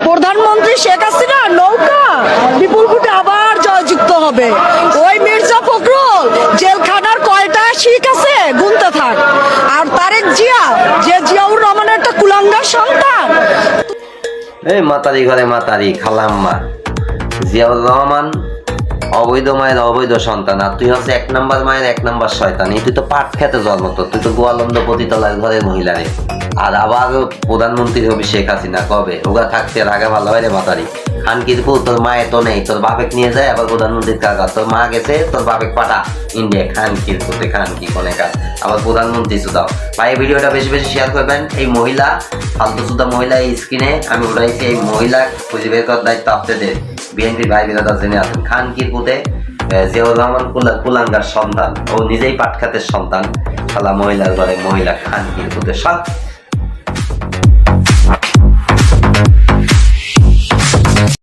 প্রধানমন্ত্রী শেখ হাসিনা নৌকা বিপুল ভোটে আবার জয়যুক্ত হবে। ওই মির্জা ফখরুল জেলখানার কয়টা শিক আছে গুনতে থাক। আর তারেক জিয়া যে জিয়াউর রহমানের একটা কুলাঙ্গার সন্তান। এই মাতারি ঘরে মাতারি খালাম্মা জিয়াউর রহমান অবৈধ মায়ের অবৈধ সন্তান, আর তুই হচ্ছে 1 নম্বর মায়ের 1 নম্বর শয়তান। তুই তো পাট খেতে জন্ম, তুই তো গোয়ালন্দ পতিতলার ঘরের মহিলা রে। আর আবার প্রধানমন্ত্রী হবি শেখ হাসিনা কবে? ওগা থাকতে আগে ভালো হয় রে মাতারি। খানকিরপুর তোর মায়ে তো নেই, তোর বাপেক নিয়ে যায় আবার প্রধানমন্ত্রীর কাকা। তোর মা গেছে, তোর বাপেক পাঠা ইন্ডিয়া। খানকিরপুরে খানকি কোনে কাজ, আবার প্রধানমন্ত্রী সুদাও। ভাই ভিডিওটা বেশি বেশি শেয়ার করবেন। এই মহিলা ফালতু সুদা মহিলা এই স্ক্রিনে আমি উঠাইছি। এই মহিলা খুঁজে বের করার দায়িত্ব আপনাদের। বিএনপি ভাই বিরাদার জেনে আছেন খানকিরপুরে জিয়াউর রহমান কুলাঙ্গার সন্তান, ও নিজেই পাটখাতের সন্তান। শালা মহিলার ঘরে মহিলা খানকিরপুরে সব